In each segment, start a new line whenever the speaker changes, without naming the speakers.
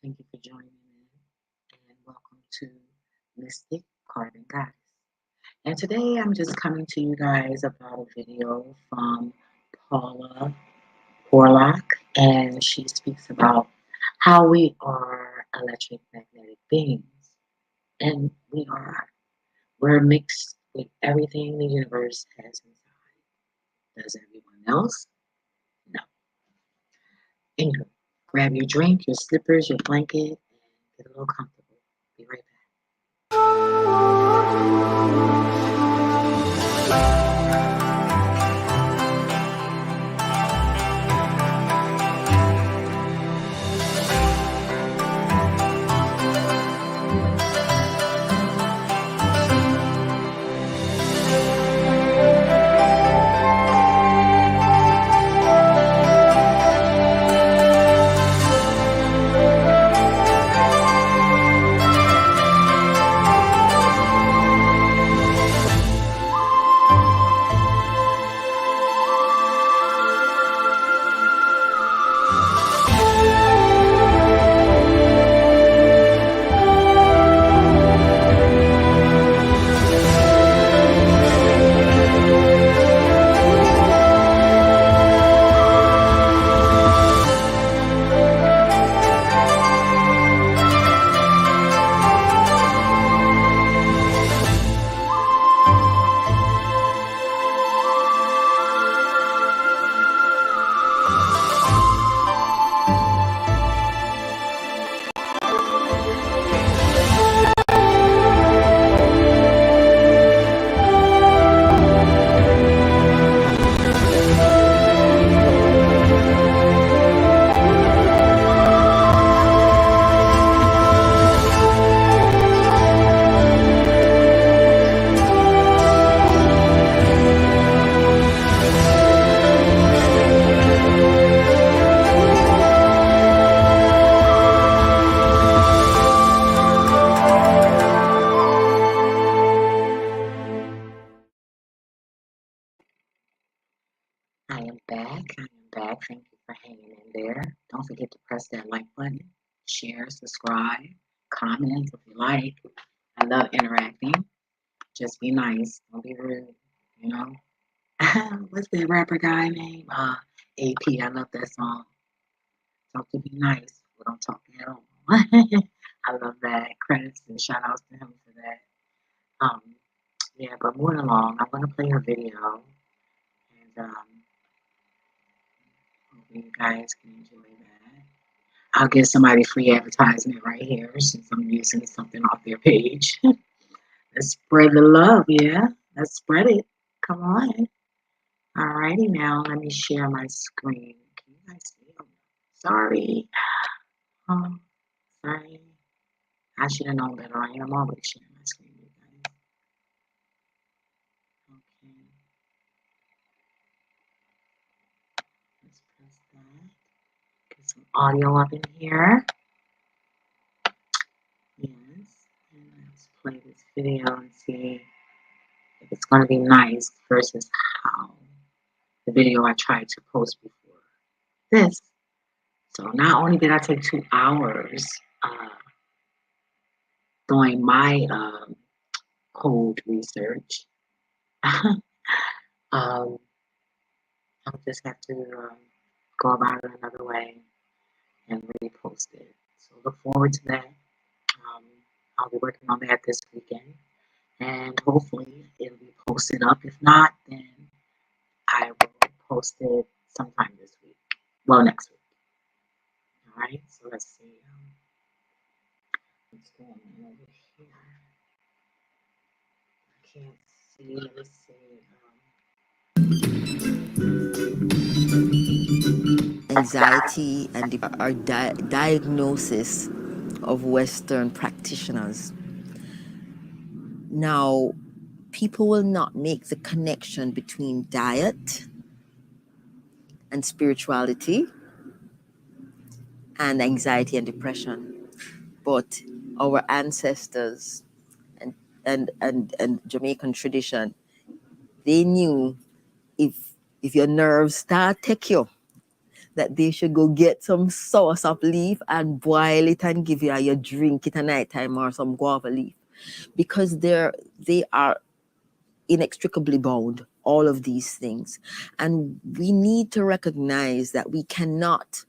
Thank you for joining in and welcome to Mystic Carbon Goddess. And today I'm just coming to you guys about a video from Paula Hurlock, and she speaks about how we are electric magnetic beings. And we're mixed with everything the universe has inside. Does everyone else? No. Anyway, grab your drink, your slippers, your blanket, and get a little comfortable. Be right back. I am back. I am back. Thank you for hanging in there. Don't forget to press that like button, share, subscribe, comment if you like. I love interacting. Just be nice. Don't be rude. You know. What's the rapper guy name? AP. I love that song. Talk to be nice. But don't talk at all. I love that. Credits and shout outs to him for that. Um, yeah, but moving along, I'm gonna play her video and hope you guys can enjoy that. I'll give somebody free advertisement right here since I'm using something off their page. Let's spread the love, yeah. Let's spread it. Come on. Alrighty now, let me share my screen. Can you guys see? Oh, sorry. Oh, sorry. I should have known better. I am always sharing my screen, you guys. Okay. Let's press that. Get some audio up in here. Yes. And let's play this video and see if it's going to be nice versus how the video I tried to post before this. So not only did I take 2 hours doing my code research, I'll just have to go about it another way and repost it. So look forward to that. I'll be working on that this weekend, and hopefully it'll be posted up. If not, then I will post it sometime this week. Well, next week. All right. So let's see what's going on over here. I can't see. Let's see.
Anxiety and our diagnosis of Western practitioners. Now, people will not make the connection between diet and spirituality and anxiety and depression, but our ancestors and Jamaican tradition, they knew if your nerves start take you, that they should go get some soursop leaf and boil it and give you, or you drink it at night time, or some guava leaf, because they are inextricably bound, all of these things. And we need to recognize that we cannot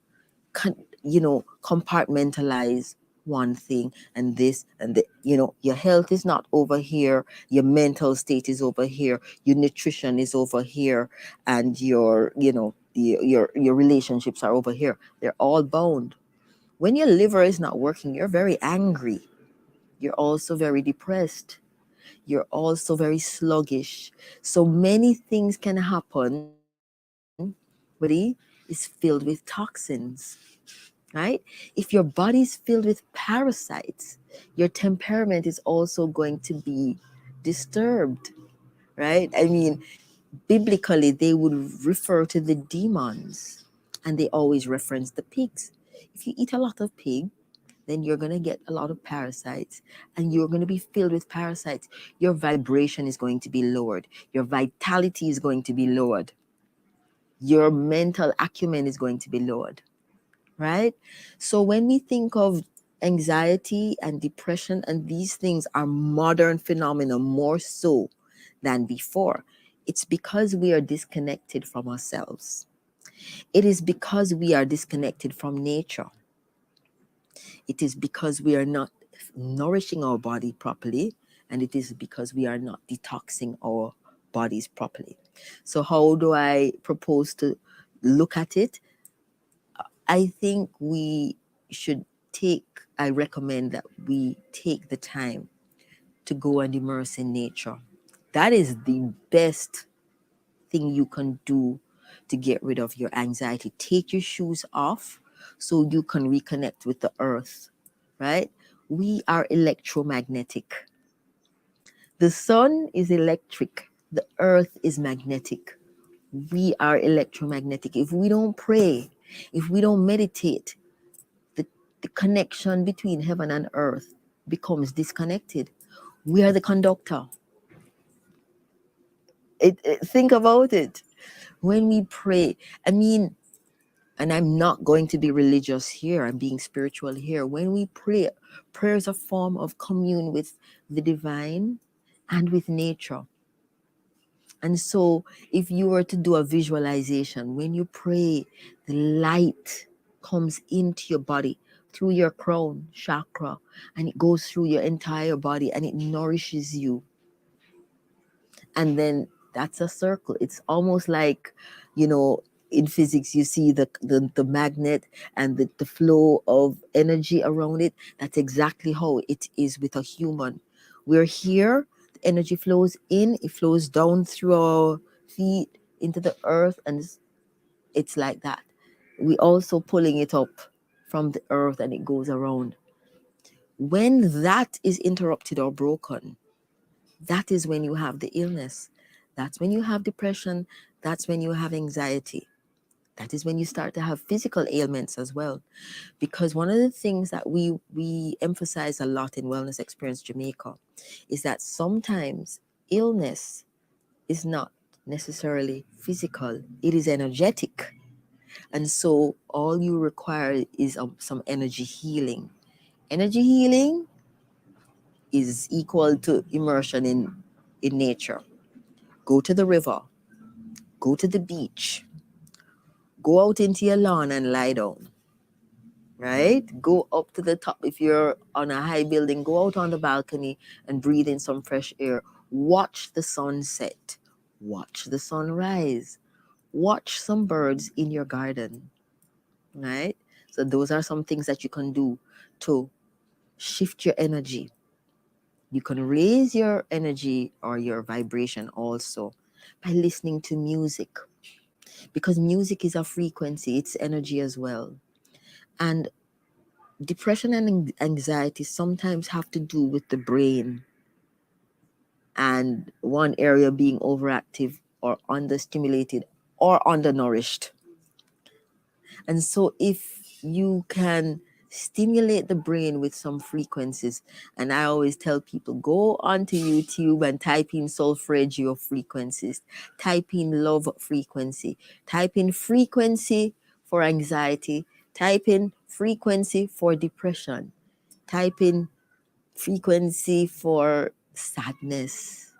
compartmentalize one thing, and this and the, your health is not over here, your mental state is over here, your nutrition is over here, and your relationships are over here. They're all bound. When your liver is not working, you're very angry, you're also very depressed, you're also very sluggish. So many things can happen. Body is filled with toxins, right? If your body is filled with parasites, your temperament is also going to be disturbed, right? I mean, biblically, they would refer to the demons, and they always reference the pigs. If you eat a lot of pig, then you're going to get a lot of parasites, and you're going to be filled with parasites. Your vibration is going to be lowered. Your vitality is going to be lowered. Your mental acumen is going to be lowered, right? So when we think of anxiety and depression, and these things are modern phenomena more so than before, it's because we are disconnected from ourselves. It is because we are disconnected from nature. It is because we are not nourishing our body properly, and it is because we are not detoxing our bodies properly. So how do I propose to look at it? I think we should I recommend that we take the time to go and immerse in nature. That is the best thing you can do to get rid of your anxiety. Take your shoes off so you can reconnect with the earth, right? We are electromagnetic. The sun is electric, the earth is magnetic. We are electromagnetic. If we don't pray, if we don't meditate, the, the connection between heaven and earth becomes disconnected. We are the conductor. Think about it. When we pray, I mean, and I'm not going to be religious here, I'm being spiritual here. When we pray, prayer is a form of commune with the divine and with nature. And so, if you were to do a visualization, when you pray, the light comes into your body through your crown chakra, and it goes through your entire body, and it nourishes you. And then that's a circle. It's almost like, in physics, you see the magnet and the flow of energy around it. That's exactly how it is with a human. We're here, the energy flows in, it flows down through our feet into the earth, and it's like that. We also pulling it up from the earth, and it goes around. When that is interrupted or broken, that is when you have the illness. That's when you have depression. That's when you have anxiety. That is when you start to have physical ailments as well. Because one of the things that we emphasize a lot in Wellness Experience Jamaica is that sometimes illness is not necessarily physical, it is energetic. And so all you require is some energy healing. Energy healing is equal to immersion in nature. Go to the river, go to the beach, go out into your lawn and lie down, right? Go up to the top. If you're on a high building, go out on the balcony and breathe in some fresh air. Watch the sunset, watch the sunrise, watch some birds in your garden, right? So those are some things that you can do to shift your energy. You can raise your energy or your vibration also by listening to music, because music is a frequency, it's energy as well. And depression and anxiety sometimes have to do with the brain, and one area being overactive or understimulated or undernourished. And so if you can stimulate the brain with some frequencies, and I always tell people, go onto YouTube and type in solfeggio frequencies, type in love frequency, type in frequency for anxiety, type in frequency for depression, type in frequency for sadness,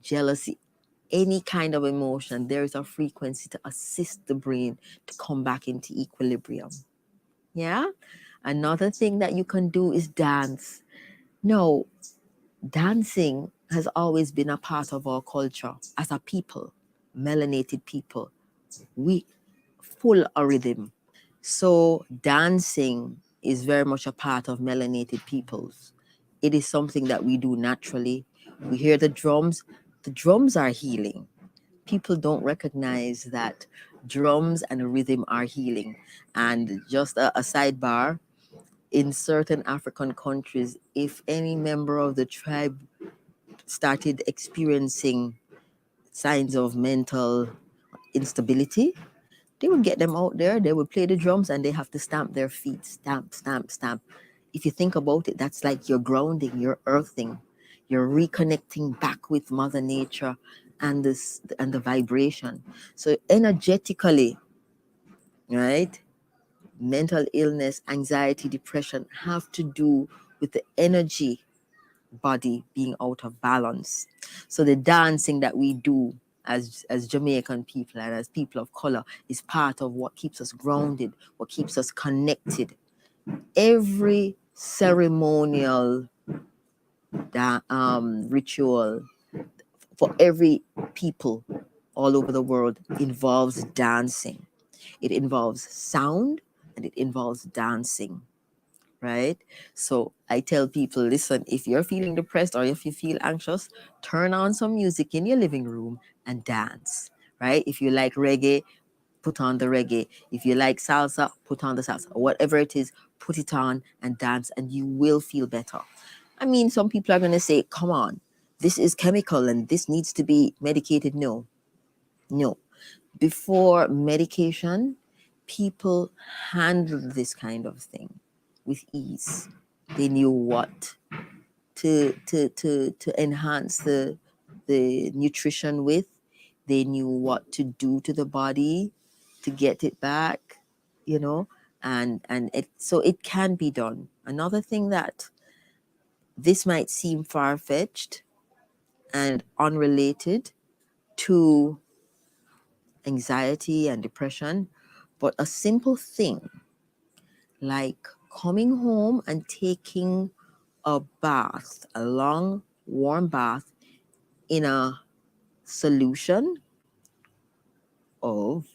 jealousy, any kind of emotion. There is a frequency to assist the brain to come back into equilibrium. Yeah. Another thing that you can do is dance. No, dancing has always been a part of our culture as a people, melanated people. We full of rhythm. So dancing is very much a part of melanated peoples. It is something that we do naturally. We hear the drums. The drums are healing. People don't recognize that drums and rhythm are healing. And just a sidebar, in certain African countries, if any member of the tribe started experiencing signs of mental instability, they would get them out there, they would play the drums, and they have to stamp their feet, stamp, stamp, stamp. If you think about it, that's like you're grounding, you're earthing, you're reconnecting back with Mother Nature and this and the vibration. So energetically, right? Mental illness, anxiety, depression have to do with the energy body being out of balance. So the dancing that we do as Jamaican people and as people of color is part of what keeps us grounded, what keeps us connected. Every ceremonial ritual for every people all over the world involves dancing. It involves sound and it involves dancing, right? So I tell people, listen, if you're feeling depressed or if you feel anxious, turn on some music in your living room and dance, right? If you like reggae, put on the reggae. If you like salsa, put on the salsa. Whatever it is, put it on and dance, and you will feel better. I mean, some people are going to say, come on, this is chemical and this needs to be medicated. No, no. Before medication, people handled this kind of thing with ease. They knew what to enhance the nutrition with. They knew what to do to the body to get it back, you know, and it so it can be done. Another thing that this might seem far-fetched and unrelated to anxiety and depression, but a simple thing like coming home and taking a bath, a long warm bath in a solution of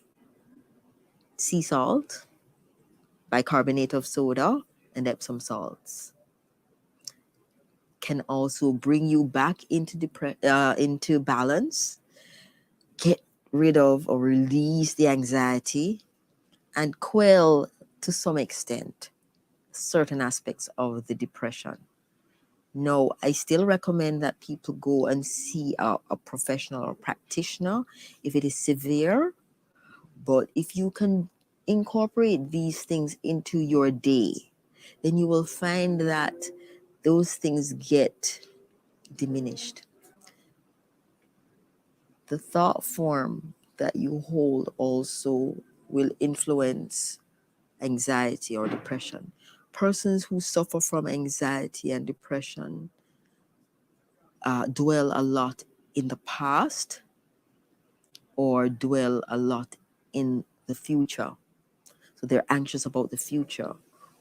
sea salt, bicarbonate of soda, and Epsom salts can also bring you back into balance, get rid of or release the anxiety, and quell to some extent certain aspects of the depression. No, I still recommend that people go and see a professional or practitioner if it is severe. But if you can incorporate these things into your day, then you will find that those things get diminished. The thought form that you hold also will influence anxiety or depression. Persons who suffer from anxiety and depression dwell a lot in the past or dwell a lot in the future. So they're anxious about the future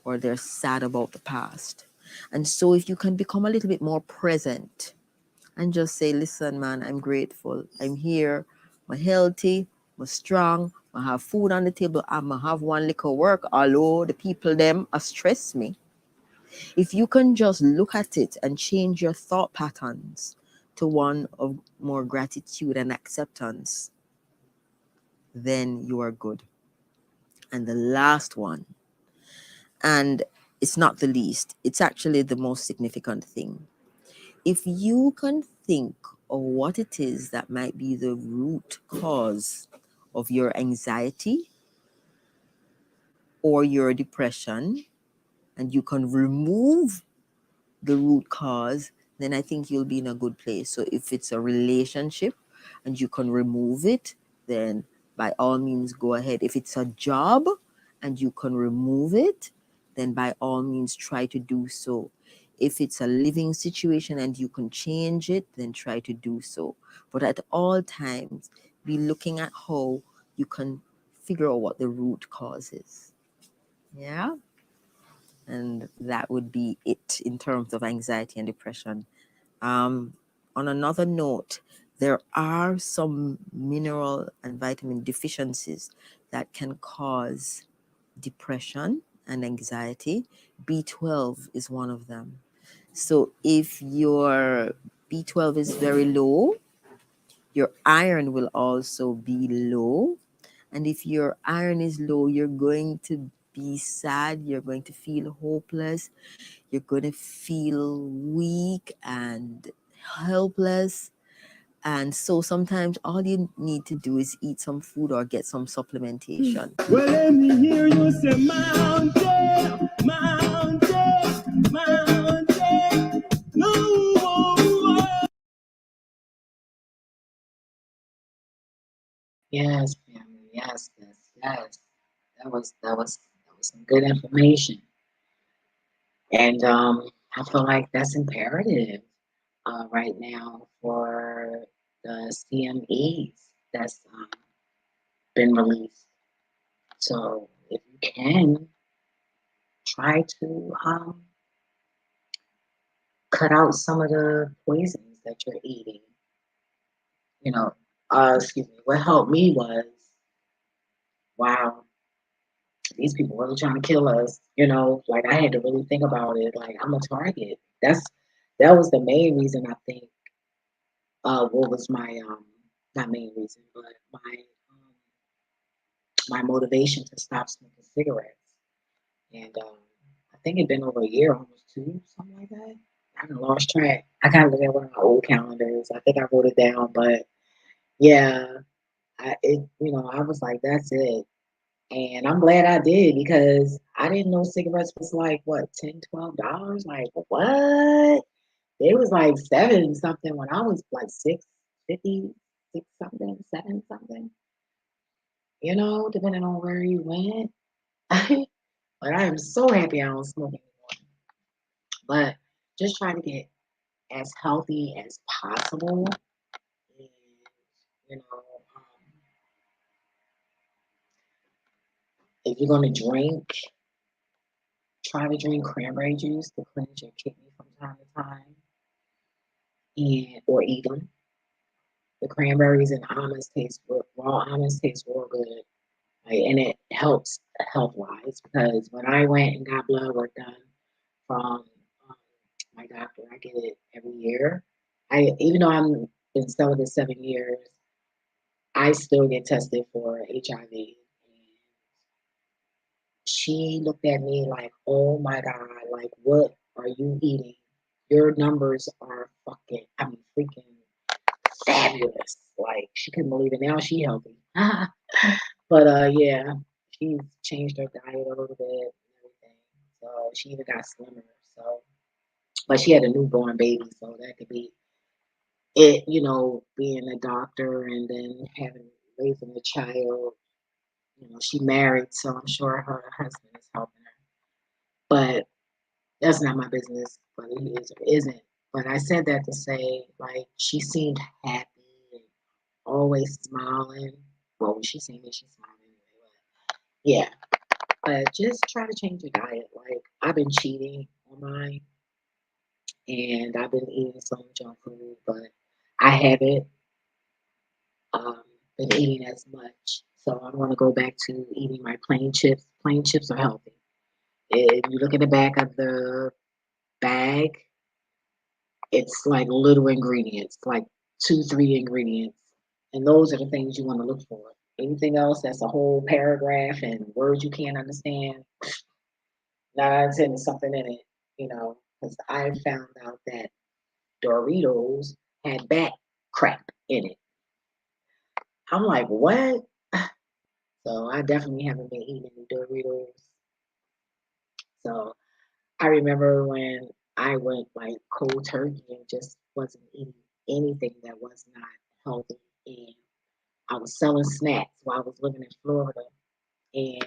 or they're sad about the past. And so if you can become a little bit more present and just say, listen, man, I'm grateful. I'm here. I'm healthy. I'm strong. I have food on the table. I have one little work. Although the people them stress me. If you can just look at it and change your thought patterns to one of more gratitude and acceptance, then you are good. And the last one, and it's not the least, it's actually the most significant thing. If you can think of what it is that might be the root cause of your anxiety or your depression, and you can remove the root cause, then I think you'll be in a good place. So if it's a relationship and you can remove it, then by all means go ahead. If it's a job and you can remove it, then by all means try to do so. If it's a living situation and you can change it, then try to do so. But at all times, be looking at how you can figure out what the root cause is. Yeah. And that would be it in terms of anxiety and depression. Um, on another note, there are some mineral and vitamin deficiencies that can cause depression and anxiety. B12 is one of them. So if your B12 is very low, your iron will also be low. And if your iron is low, you're going to be sad, you're going to feel hopeless, you're going to feel weak and helpless. And so sometimes all you need to do is eat some food or get some supplementation.
Well, let me hear you say mountain, mountain, mountain. No. Yes, family. Yes, yes, yes. That was some good information, and I feel like that's imperative right now for the CMEs that's been released. So if you can try to cut out some of the poisons that you're eating. You know, excuse me. What helped me was, wow, these people really trying to kill us. Like I had to really think about it. Like I'm a target. That was the main reason I think. What was my not main reason, but my motivation to stop smoking cigarettes. And I think it'd been over a year, almost two, something like that. I done lost track. I gotta look at one of my old calendars. I think I wrote it down, but yeah, I was like, that's it. And I'm glad I did because I didn't know cigarettes was like what, $10, $12? Like what? They was like seven something when I was like 6.50, six something, seven something, depending on where you went. But I am so happy I don't smoke anymore. But just trying to get as healthy as possible. And, you know, um, if you're going to drink, try to drink cranberry juice to cleanse your kidney from time to time, and or eat them. The cranberries and almonds taste good. Raw almonds taste real good, like, and it helps health wise because when I went and got blood work done from um, my doctor, I get it every year. I even though I'm been celibate 7 years, I still get tested for HIV. And she looked at me like, "Oh my God, like what are you eating? Your numbers are fucking, I mean, freaking fabulous." Like she couldn't believe it. Now she healthy. But yeah, she's changed her diet a little bit and everything. So she even got slimmer. So but she had a newborn baby, so that could be it, being a doctor and then having raising a child. She married, so I'm sure her husband is helping her. But that's not my business, whether he is or isn't. But I said that to say, like, she seemed happy and always smiling. Well, when she seen me, she's smiling anyway. But yeah, but just try to change your diet. Like, I've been cheating on mine and I've been eating some junk food, but I haven't um, been eating as much. So I want to go back to eating my plain chips. Plain chips are healthy. If you look at the back of the bag, it's like little ingredients, like two, three ingredients. And those are the things you want to look for. Anything else that's a whole paragraph and words you can't understand, 9 out of 10 is something in it, because I found out that Doritos had bat crap in it. I'm like, what? So I definitely haven't been eating any Doritos. So I remember when I went like cold turkey and just wasn't eating anything that was not healthy. And I was selling snacks while I was living in Florida. And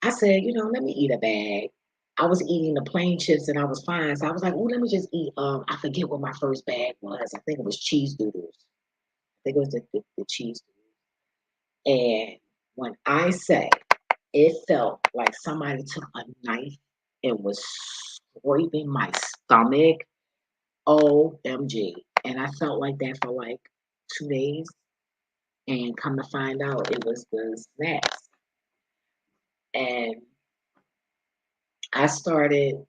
I said, let me eat a bag. I was eating the plain chips and I was fine. So I was like, oh, let me just eat. I forget what my first bag was. I think it was cheese doodles. I think it was the cheese doodles. And when I say it felt like somebody took a knife and was scraping my stomach, OMG. And I felt like that for like 2 days. And come to find out, it was the snacks. And I started,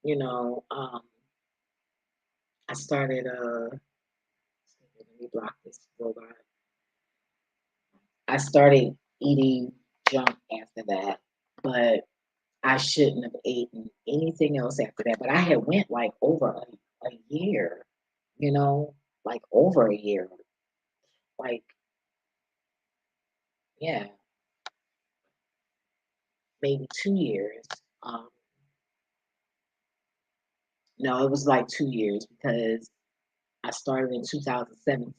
you know, um, I started, let me block this robot. I started eating junk after that, but I shouldn't have eaten anything else after that. But I had went like over a year, you know, like over a year, like, yeah, maybe 2 years. Um, no, it was like 2 years because I started in 2017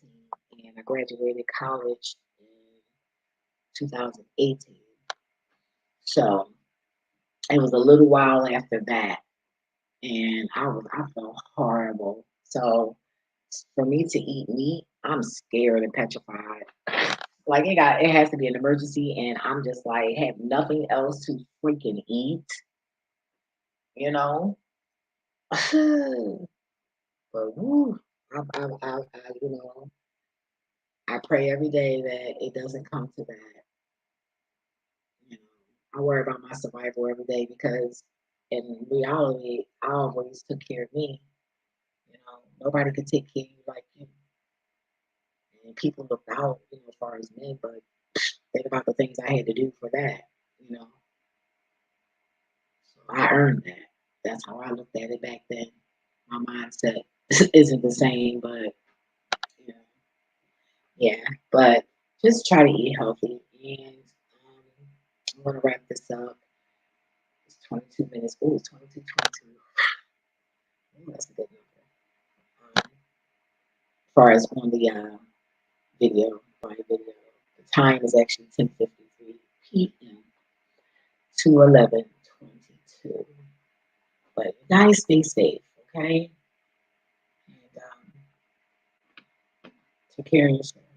and I graduated college in 2018. So it was a little while after that, and I felt horrible. So for me to eat meat, I'm scared and petrified. Like it has to be an emergency, and I'm just like have nothing else to freaking eat, you know. But woo, I pray every day that it doesn't come to that. You know, I worry about my survival every day because in reality, I always took care of me. Nobody could take care of you like you. And people look out, as far as men, but think about the things I had to do for that, you know. So I earned that. That's how I looked at it back then. My mindset isn't the same, but you know, yeah. But just try to eat healthy, and I'm gonna wrap this up. It's 22 minutes. Oh, it's 22, 22. Ooh, that's a good number. As far as on the video, my video, the time is actually 10:53 p.m. to 11:22. But you guys stay safe, okay? And take care of yourself.